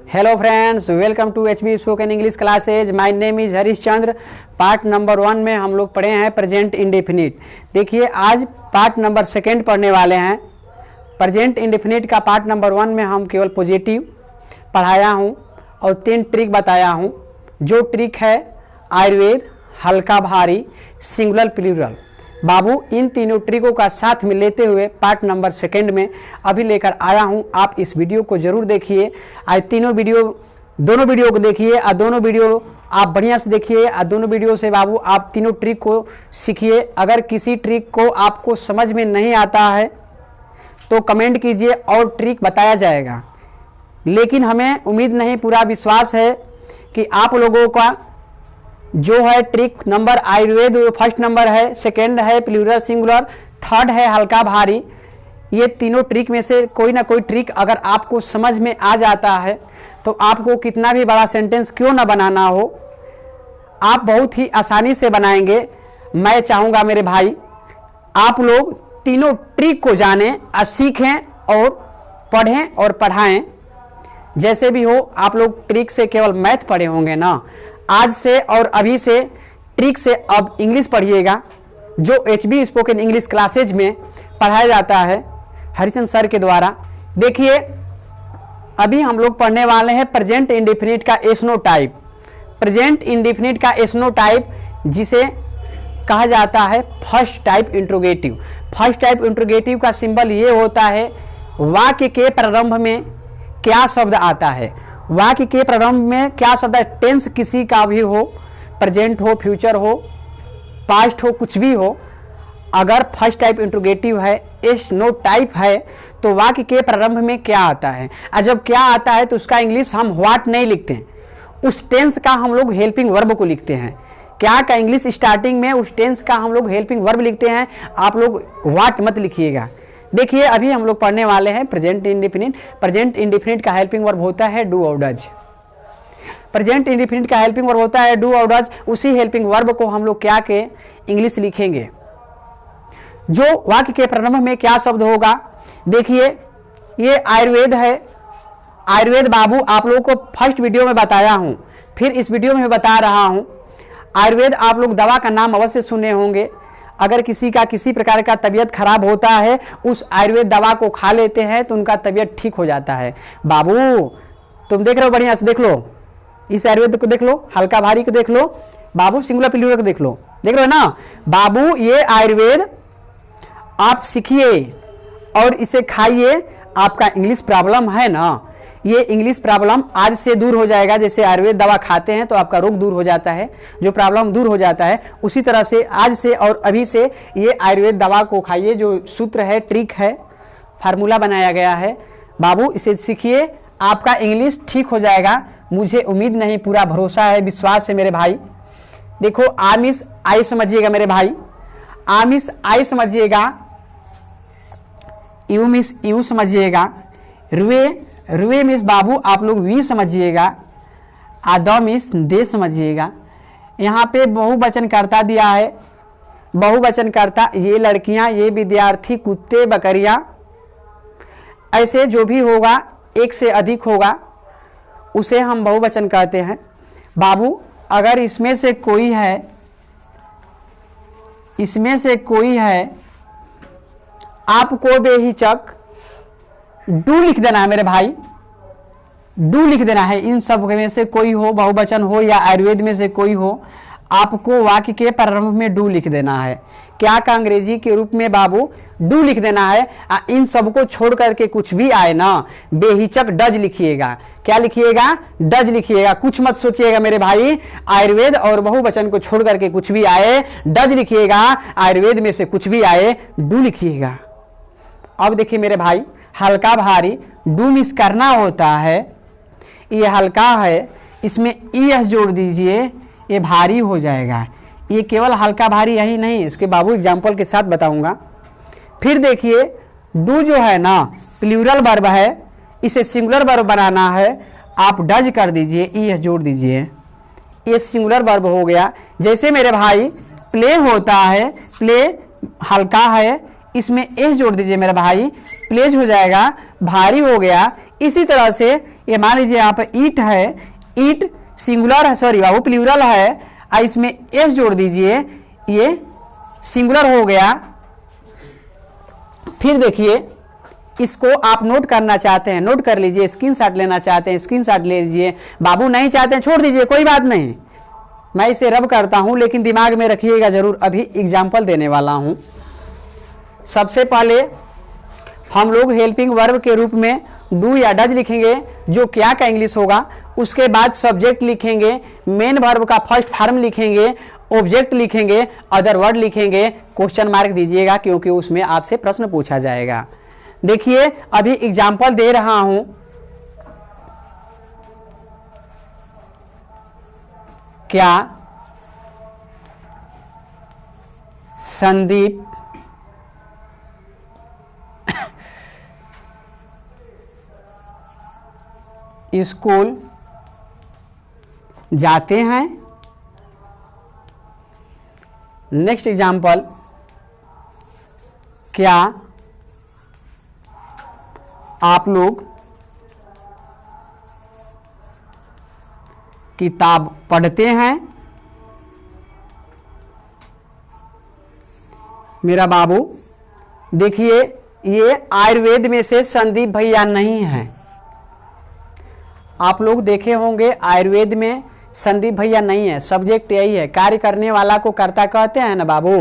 Hello friends, welcome to HB spoken English classes. My name is Harish Chandra. Part number 1 में हम लोग पढ़े हैं प्रेजेंट इंडेफिनिट। देखिए, आज पार्ट नंबर 2 पढ़ने वाले हैं। प्रेजेंट इंडेफिनिट का पार्ट नंबर 1 में हम केवल पॉजिटिव पढ़ाया हूँ और 3 ट्रिक बताया हूँ। जो ट्रिक है आयुर्वेद, हल्का भारी, सिंगुलर प्लूरल। बाबू इन तीनों ट्रिकों का साथ में लेते हुए पार्ट नंबर 2 में अभी लेकर आया हूं। आप इस वीडियो को जरूर देखिए। आज दोनों वीडियो को देखिए और दोनों वीडियो आप बढ़िया से देखिए और दोनों वीडियो से बाबू आप तीनों ट्रिक को सीखिए। अगर किसी ट्रिक को आपको समझ में नहीं आता है तो कमेंट कीजिए और ट्रिक बताया जाएगा। लेकिन हमें उम्मीद नहीं, पूरा विश्वास है कि आप लोगों का जो है trick number Ayurveda first number है, सेकंड है प्लूरल सिंगुलर, थर्ड है हल्का भारी। ये तीनों ट्रिक में से कोई ना कोई ट्रिक अगर आपको समझ में आ जाता है तो आपको कितना भी बड़ा सेंटेंस क्यों ना बनाना हो, आप बहुत ही आसानी से बनाएंगे। मैं चाहूँगा मेरे भाई आप लोग तीनों ट्रिक को जानें और सीखें और पढ़ें और पढ़ाएं। जैसे भी हो, आप लोग ट्रिक से केवल मैथ पढ़े होंगे ना। आज से और अभी से ट्रिक से अब इंग्लिश पढ़िएगा, जो एचबी स्पोकन इंग्लिश क्लासेज में पढ़ाया जाता है हरिचंद सर के द्वारा। देखिए, अभी हम लोग पढ़ने वाले हैं प्रेजेंट इंडेफिनिट का एसनो टाइप। प्रेजेंट इंडेफिनिट का एसनो टाइप जिसे कहा जाता है first type interrogative. First type interrogative का सिंबल ये होता है वाक्य के प्रारंभ में क्या शब्द आता है। वाक्य के प्रारंभ में क्या शब्द है, टेंस किसी का भी हो, प्रेजेंट हो, फ्यूचर हो, पास्ट हो, कुछ भी हो। अगर फर्स्ट टाइप इंट्रोगेटिव है, एस नो टाइप है, तो वाक्य के प्रारंभ में क्या आता है। और जब क्या आता है तो उसका इंग्लिश हम व्हाट नहीं लिखते हैं, उस टेंस का हम लोग हेल्पिंग वर्ब को लिखते हैं। क्या का इंग्लिश स्टार्टिंग में उस टेंस का हम लोग हेल्पिंग वर्ब लिखते हैं। आप लोग व्हाट मत लिखिएगा। देखिए, अभी हम लोग पढ़ने वाले हैं प्रेजेंट इंडेफिनिट। प्रेजेंट इंडेफिनिट का हेल्पिंग वर्ब होता है डू और डज। प्रेजेंट इंडेफिनिट का हेल्पिंग वर्ब होता है डू और डज। उसी हेल्पिंग वर्ब को हम लोग क्या के इंग्लिश लिखेंगे। जो वाक्य के प्रारंभ में क्या शब्द होगा, देखिए ये आयुर्वेद है। आयुर्वेद बाबू आप लोगों को फर्स्ट वीडियो में बताया हूं, फिर इस वीडियो में बता रहा हूं। आयुर्वेद आप लोग दवा का नाम अवश्य सुने होंगे। अगर किसी का किसी प्रकार का तबीयत खराब होता है, उस आयुर्वेद दवा को खा लेते हैं तो उनका तबीयत ठीक हो जाता है। बाबू तुम देख रहे हो, बढ़िया से देख लो, इस आयुर्वेद को देख लो, हल्का भारी को देख लो, बाबू सिंगुलर प्लूरल को देख लो। देख रहे हो ना बाबू, ये आयुर्वेद आप सीखिए और इसे खाइए। आपका इंग्लिश प्रॉब्लम है ना, ये इंग्लिश प्रॉब्लम आज से दूर हो जाएगा। जैसे आयुर्वेद दवा खाते हैं तो आपका रोग दूर हो जाता है, जो प्रॉब्लम दूर हो जाता है, उसी तरह से आज से और अभी से ये आयुर्वेद दवा को खाइए। जो सूत्र है, ट्रिक है, फार्मूला बनाया गया है, बाबू इसे सीखिए, आपका इंग्लिश ठीक हो जाएगा। मुझे उम्मीद नहीं, पूरा भरोसा है, विश्वास है मेरे भाई। देखो, आमिस आई समझिएगा मेरे भाई, आमिस आई समझिएगा, यू मिस यू समझिएगा, रुए मिस बाबू आप लोग वी समझिएगा, आदम मिस दे समझिएगा। यहाँ पे बहुवचन कर्ता दिया है, बहुवचन कर्ता ये लड़कियां, ये विद्यार्थी, कुत्ते, बकरियां, ऐसे जो भी होगा एक से अधिक होगा उसे हम बहुवचन कहते हैं। बाबू अगर इसमें से कोई है आपको बेहिचक डू लिख देना है मेरे भाई, डू लिख देना है। इन सब में से कोई हो, बहुवचन हो या आयुर्वेद में से कोई हो, आपको वाक्य के प्रारंभ में डू लिख देना है। क्या का अंग्रेजी के रूप में बाबू डू लिख देना है। इन सबको छोड़ करके कुछ भी आए ना, बेहिचक डज लिखिएगा। क्या लिखिएगा? डज लिखिएगा। कुछ मत सोचिएगा मेरे भाई, आयुर्वेद और बहुवचन को छोड़ करके कुछ भी आए डज लिखिएगा, आयुर्वेद में से कुछ भी आए डू लिखिएगा। अब देखिए मेरे भाई, हल्का भारी डू मिस करना होता है, ये हल्का है, इसमें एस जोड़ दीजिए, ये भारी हो जाएगा। ये केवल हल्का भारी यही नहीं, इसके बाबू एग्जाम्पल के साथ बताऊंगा। फिर देखिए, डू जो है ना प्लूरल वर्ब है, इसे सिंगुलर वर्ब बनाना है, आप डज कर दीजिए, एस जोड़ दीजिए, ये सिंगुलर वर्ब हो गया। जैसे मेरे भाई प्ले होता है, प्ले हल्का है, इसमें एस जोड़ दीजिए मेरे भाई, प्लेज हो जाएगा, भारी हो गया। इसी तरह से ये मान लीजिए यहाँ पे ईट है, ईट सिंगुलर है, सॉरी बाबू प्लूरल है, और इसमें एस जोड़ दीजिए, ये सिंगुलर हो गया। फिर देखिए इसको आप नोट करना चाहते हैं, नोट कर लीजिए, स्क्रीनशॉट लेना चाहते हैं स्क्रीनशॉट ले लीजिए, बाबू नहीं चाहते हैं छोड़ दीजिए, कोई बात नहीं, मैं इसे रब करता हूं, लेकिन दिमाग में रखिएगा जरूर, अभी एग्जाम्पल देने वाला हूं। सबसे पहले हम लोग हेल्पिंग वर्ब के रूप में डू या डज लिखेंगे, जो क्या का इंग्लिश होगा। उसके बाद सब्जेक्ट लिखेंगे, मेन वर्ब का फर्स्ट फॉर्म लिखेंगे, ऑब्जेक्ट लिखेंगे, अदर वर्ड लिखेंगे, क्वेश्चन मार्क दीजिएगा क्योंकि उसमें आपसे प्रश्न पूछा जाएगा। देखिए अभी एग्जाम्पल दे रहा हूं, क्या संदीप स्कूल जाते हैं। नेक्स्ट एग्जाम्पल, क्या आप लोग किताब पढ़ते हैं। मेरा बाबू देखिए ये आयुर्वेद में से संदीप भैया नहीं है। आप लोग देखे होंगे आयुर्वेद में संदीप भैया नहीं है, सब्जेक्ट यही है। कार्य करने वाला को कर्ता कहते हैं ना बाबू,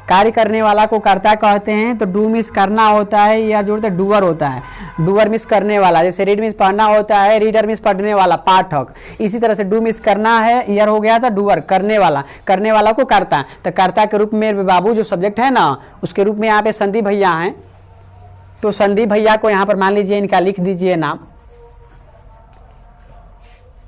कार्य करने वाला को कर्ता कहते हैं, तो डू मिस करना होता है या जो डूअर होता है, डूअर मिस करने वाला, जैसे रीड मिस पढ़ना होता है, रीडर मिस पढ़ने वाला, पाठक। इसी तरह से डू मिस करना है, ईयर हो गया था डूअर, करने वाला को कर्ता, तो कर्ता के रूप में बाबू जो सब्जेक्ट है ना उसके रूप में यहाँ पे संदीप भैया हैं। तो संदीप भैया को यहाँ पर मान लीजिए इनका लिख दीजिए नाम,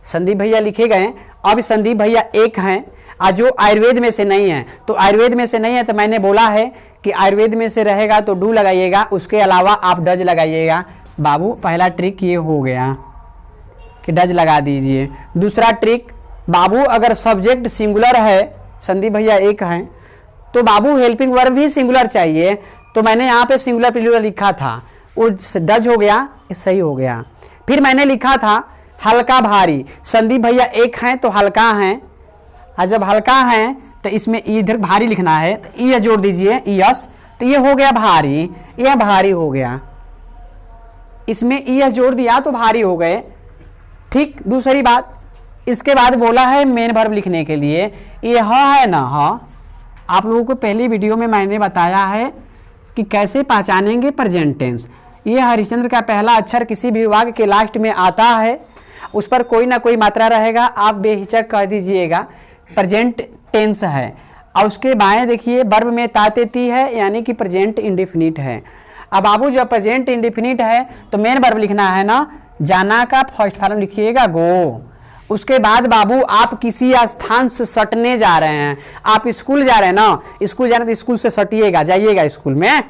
संदीप भैया लिखे गए। अब संदीप भैया एक हैं और जो आयुर्वेद में से नहीं है, तो आयुर्वेद में से नहीं है तो मैंने बोला है कि आयुर्वेद में से रहेगा तो डू लगाइएगा, उसके अलावा आप डज लगाइएगा। बाबू पहला ट्रिक ये हो गया कि डज लगा दीजिए। दूसरा ट्रिक, बाबू अगर सब्जेक्ट सिंगुलर है, संदीप भैया एक हैं, तो बाबू हेल्पिंग वर्ब भी सिंगुलर चाहिए, तो मैंने यहाँ पे सिंगुलर प्लूरल लिखा था, वो डज हो गया, सही हो गया। फिर मैंने लिखा था हल्का भारी, संदीप भैया एक हैं तो हल्का हैं, और जब हल्का हैं तो इसमें इधर भारी लिखना है, तो ई जोड़ दीजिए, यस, तो ये हो गया भारी, यह भारी हो गया, इसमें ई जोड़ दिया तो भारी हो गए। ठीक, दूसरी बात, इसके बाद बोला है मेन वर्ब लिखने के लिए, ये है ना, आप लोगों को पहली वीडियो में मैंने बताया है कि कैसे पहचानेंगे प्रेजेंट टेंस। ये हरिश्चंद्र का पहला अक्षर किसी भी विभाग के लास्ट में आता है, उस पर कोई ना कोई मात्रा रहेगा, आप बेहिचक कह दीजिएगा प्रेजेंट टेंस है। और उसके बाएं देखिए वर्ब में ताते ती है, यानी कि प्रेजेंट इंडेफिनिट है। अब बाबू जब प्रेजेंट इंडेफिनिट है तो मेन वर्ब लिखना है ना, जाना का फर्स्ट फॉर्म लिखिएगा गो। उसके बाद बाबू आप किसी स्थान से सटने जा रहे हैं, आप स्कूल जा रहे हैं ना, स्कूल जा रहे हैं तो स्कूल से सटिएगा, जाइएगा स्कूल में,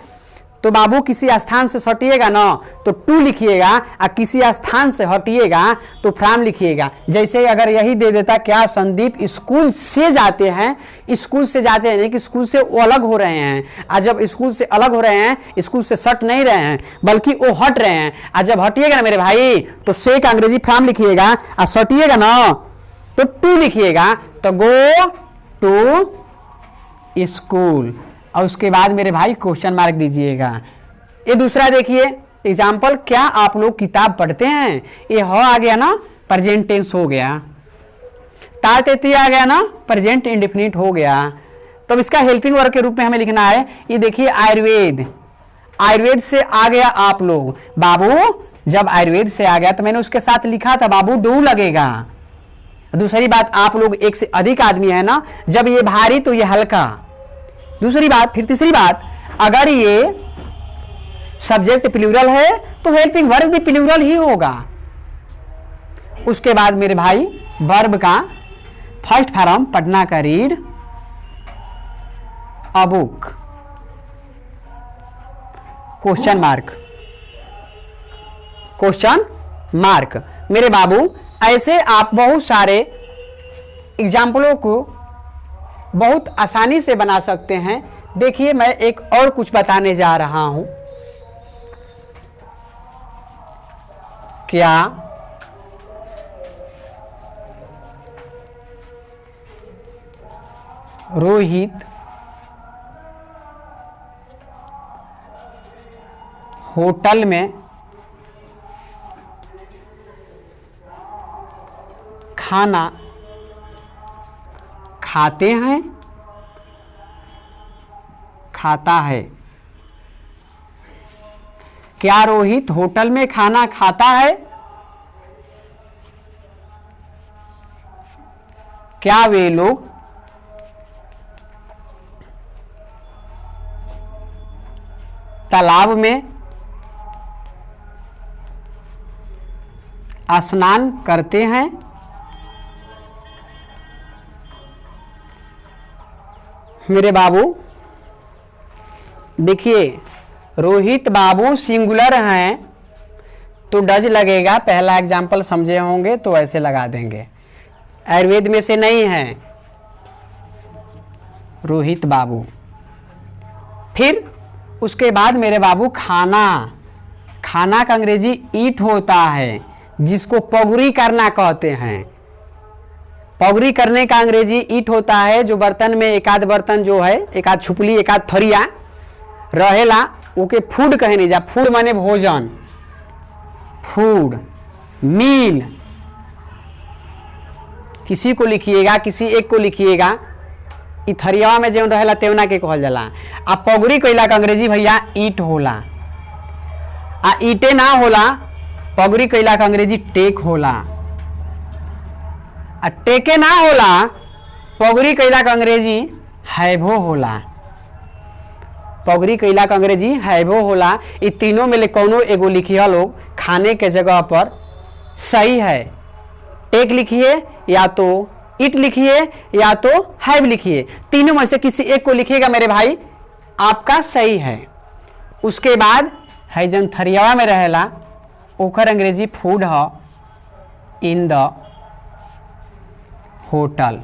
तो बाबू किसी स्थान से सटिएगा ना तो टू लिखिएगा, और किसी स्थान से हटिएगा तो फ्रॉम लिखिएगा। जैसे अगर यही दे देता, क्या संदीप स्कूल से जाते हैं, स्कूल से जाते हैं नहीं कि स्कूल से वो अलग हो रहे हैं, और जब स्कूल से अलग हो रहे हैं, स्कूल से सट नहीं रहे हैं बल्कि वो हट रहे हैं, और जब हटिएगा ना मेरे भाई तो से का अंग्रेजी फ्रॉम लिखिएगा, और सटिएगा ना तो टू लिखिएगा, तो गो टू स्कूल, और उसके बाद मेरे भाई क्वेश्चन मार्क दीजिएगा। ये दूसरा देखिए एग्जाम्पल, क्या आप लोग किताब पढ़ते हैं, ये हो आ गया ना, प्रेजेंट टेंस हो गया, तातेती आ गया ना, प्रेजेंट इंडेफिनिट हो गया। तो इसका हेल्पिंग वर्ब के रूप में हमें लिखना है, ये देखिए आयुर्वेद, आयुर्वेद से आ गया आप लोग, बाबू जब आयुर्वेद से आ गया तो मैंने उसके साथ लिखा था बाबू डू लगेगा। दूसरी बात, आप लोग एक से अधिक आदमी है ना, जब ये भारी तो ये हल्का। दूसरी बात, फिर तीसरी बात, अगर ये सब्जेक्ट प्लूरल है तो हेल्पिंग वर्ब भी प्लूरल ही होगा। उसके बाद मेरे भाई वर्ब का फर्स्ट फॉर्म पढ़ना का read, a book, question mark, question mark. मेरे बाबू ऐसे आप बहुत सारे एग्जाम्पलों को बहुत आसानी से बना सकते हैं। देखिए मैं एक और कुछ बताने जा रहा हूं, क्या रोहित होटल में खाना खाते हैं, खाता है। क्या रोहित होटल में खाना खाता है? क्या वे लोग तालाब में स्नान करते हैं? मेरे बाबू देखिए, रोहित बाबू सिंगुलर हैं तो डज लगेगा। पहला एग्जाम्पल समझे होंगे तो ऐसे लगा देंगे। आयुर्वेद में से नहीं है रोहित बाबू। फिर उसके बाद मेरे बाबू खाना, खाना का अंग्रेजी ईट होता है, जिसको पगुरी करना कहते हैं। पगुरी करने का अंग्रेजी ईट होता है। जो बर्तन में एक आध बर्तन जो है, एक आध छुपली एक आध थरिया रहेला, ओके फूड कहे नहीं जा। फूड माने भोजन, फूड मील। किसी को लिखिएगा, किसी एक को लिखिएगा। थरिया में जो रहेला तेवना के कहल जाला। आ पगुरी कइला का अंग्रेजी भैया ईट होला। आ ईटे ना होला, पगुरी कइला का अंग्रेजी टेक होला। आ टेके ना होला, पगुरी कइला का अंग्रेजी हैवो होला। पगुरी कइला का अंग्रेजी हैवो होला। ये तीनों में ले कौनो एगो लिखिए लोग, खाने के जगह पर सही है। टेक लिखिए, या तो इट लिखिए, या तो हैव लिखिए। तीनों में से किसी एक को लिखिएगा मेरे भाई, आपका सही है। उसके बाद है जन थरियावा में रहेला, ओकर अंग्रेजी फूड है, in the hotel.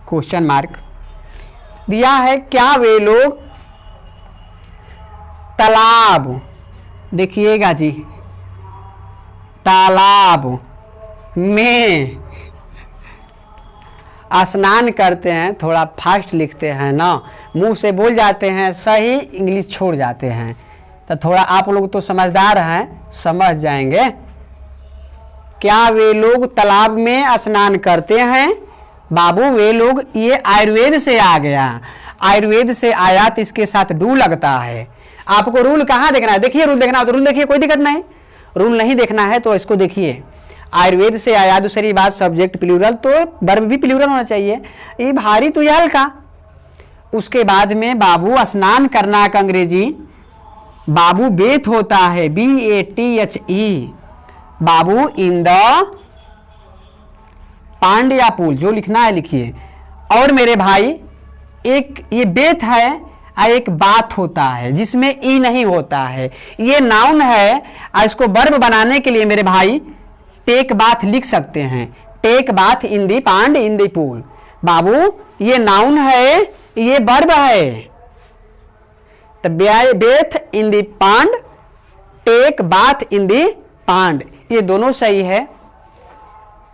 Question mark दिया है। क्या वे लोग तालाब, देखिएगा जी, तालाब में स्नान करते हैं। थोड़ा फास्ट लिखते हैं ना, मुंह से बोल जाते हैं, सही इंग्लिश छोड़ जाते हैं। तो थोड़ा आप लोग तो समझदार हैं, समझ जाएंगे। क्या वे लोग तालाब में स्नान करते हैं? बाबू वे लोग, ये आयुर्वेद से आ गया। आयुर्वेद से आया तो इसके साथ डू लगता है। आपको रूल कहाँ देखना है? देखिए, रूल देखना हो तो रूल देखिए, कोई दिक्कत नहीं। रूल नहीं देखना है तो इसको देखिए। आयुर्वेद से आया, दूसरी बात सब्जेक्ट प्लूरल, तो वर्ब भी प्लूरल होना चाहिए। ये भारी तो यह हल्का। उसके बाद में बाबू स्नान करना का अंग्रेजी बाबू बेथ होता है, BATHE। बाबू इन द पांड या पूल, जो लिखना है लिखिए। और मेरे भाई एक ये बेथ है, एक बात होता है जिसमें ई नहीं होता है। ये नाउन है, इसको वर्ब बनाने के लिए मेरे भाई टेक बाथ लिख सकते हैं। Take bath in the pond, in the pool. बाबू ये नाउन है, ये वर्ब है। तो bathe in the pond, take bath in the pond, ये दोनों सही है।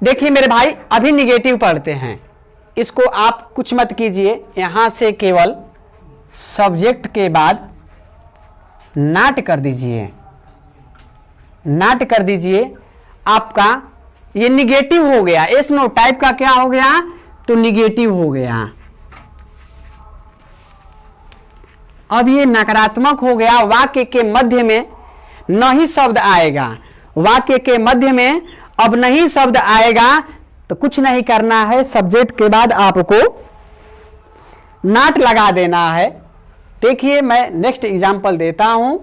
देखिए मेरे भाई, अभी निगेटिव पढ़ते हैं। इसको आप कुछ मत कीजिए, यहां से केवल सब्जेक्ट के बाद नाट कर दीजिए, नाट कर दीजिए। आपका ये निगेटिव हो गया। एस नो टाइप का क्या हो गया? तो निगेटिव हो गया। अब ये नकारात्मक हो गया। वाक्य के मध्य में नहीं शब्द आएगा, वाक्य के मध्य में अब नहीं शब्द आएगा तो कुछ नहीं करना है। सब्जेक्ट के बाद आपको नाट लगा देना है। देखिए मैं नेक्स्ट एग्जाम्पल देता हूं,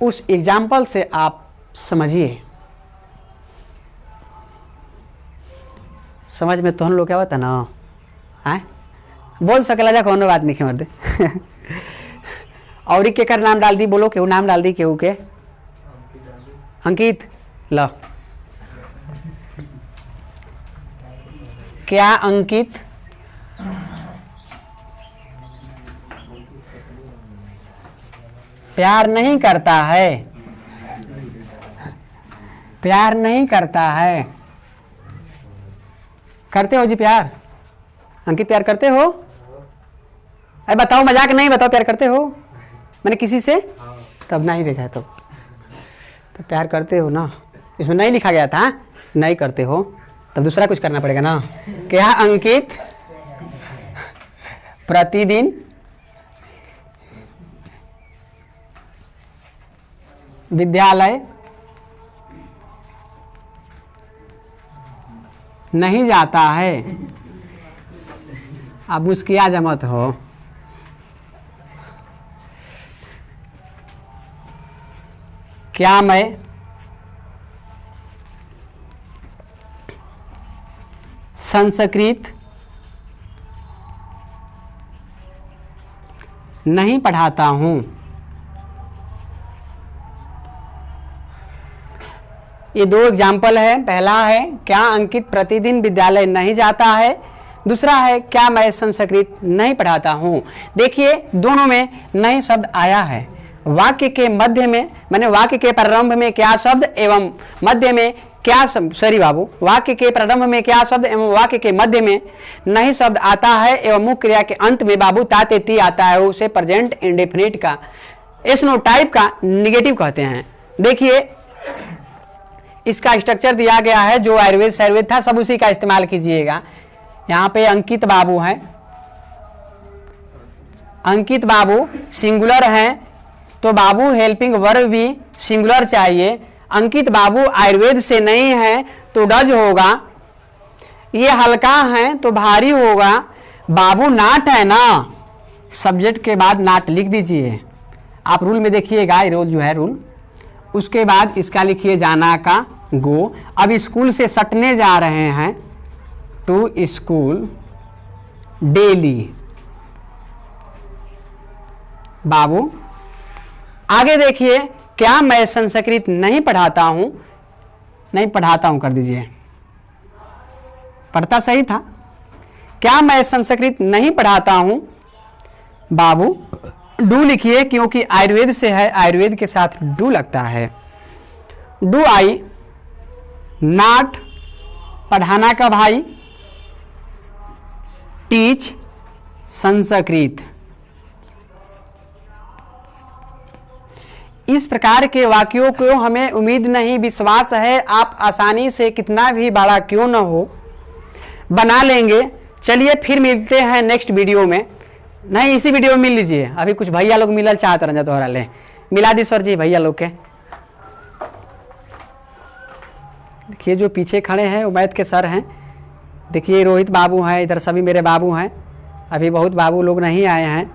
उस एग्जाम्पल से आप समझिए। समझ में तो हम लोग क्या होता ना, आए बोल सकला जा, कोनो बात नहीं मर्दे। और के कर नाम डाल दी, बोलो केहू नाम डाल दी, केहू के अंकित लो। क्या अंकित प्यार नहीं करता है? प्यार नहीं करता है। करते हो जी प्यार? अंकित प्यार करते हो? अरे बताओ, मजाक नहीं, बताओ प्यार करते हो? मैंने किसी से? तब नहीं लिखा है। तो प्यार करते हो ना, इसमें नहीं लिखा गया था, नहीं करते हो, तब दूसरा कुछ करना पड़ेगा ना। क्या अंकित प्रतिदिन विद्यालय नहीं जाता है? अब मुस्किया जमत हो। क्या मैं संस्कृत नहीं पढ़ाता हूँ? ये दो एग्जाम्पल है। पहला है क्या अंकित प्रतिदिन विद्यालय नहीं जाता है, दूसरा है क्या मैं संस्कृत नहीं पढ़ाता हूँ। देखिए दोनों में नहीं शब्द आया है। वाक्य के मध्य में, मैंने वाक्य के प्रारंभ में क्या शब्द एवं मध्य में क्या सॉरी बाबू, वाक्य के प्रारंभ में क्या शब्द एवं वाक्य के मध्य में नहीं शब्द आता है एवं मुख्य क्रिया के अंत में बाबू ताते ती आता है, उसे प्रेजेंट इंडेफिनिट का एसनो टाइप का निगेटिव कहते हैं। देखिए इसका स्ट्रक्चर दिया गया है, जो आयुर्वेद सयुर्वेद था सब उसी का इस्तेमाल कीजिएगा। यहाँ पे अंकित बाबू हैं, अंकित बाबू सिंगुलर हैं तो बाबू हेल्पिंग वर्ब भी सिंगुलर चाहिए। अंकित बाबू आयुर्वेद से नहीं है तो डज होगा। ये हल्का है तो भारी होगा। बाबू नाट है ना, सब्जेक्ट के बाद नाट लिख दीजिए। आप रूल में देखिएगा, ये रोल जो है रूल, उसके बाद इसका लिखिए जाना का गो। अब स्कूल से सटने जा रहे हैं, टू स्कूल डेली। बाबू आगे देखिए, क्या मैं संस्कृत नहीं पढ़ाता हूं? नहीं पढ़ाता हूं कर दीजिए, पढ़ता सही था। क्या मैं संस्कृत नहीं पढ़ाता हूं? बाबू डू लिखिए, क्योंकि आयुर्वेद से है, आयुर्वेद के साथ डू लगता है। डू आई नॉट, पढ़ाना का भाई, टीच संस्कृत। इस प्रकार के वाक्यों को हमें उम्मीद नहीं, विश्वास है आप आसानी से कितना भी बड़ा क्यों न हो बना लेंगे। चलिए फिर मिलते हैं नेक्स्ट वीडियो में। नहीं इसी वीडियो में मिल लीजिए, अभी कुछ भैया लोग मिलल चाहते रह तोहरा ले, मिला दी सर जी भैया लोग के। देखिए जो पीछे खड़े हैं वो मैथ के सर हैं। देखिए रोहित बाबू हैं, इधर सभी मेरे बाबू हैं, अभी बहुत बाबू लोग नहीं आए हैं।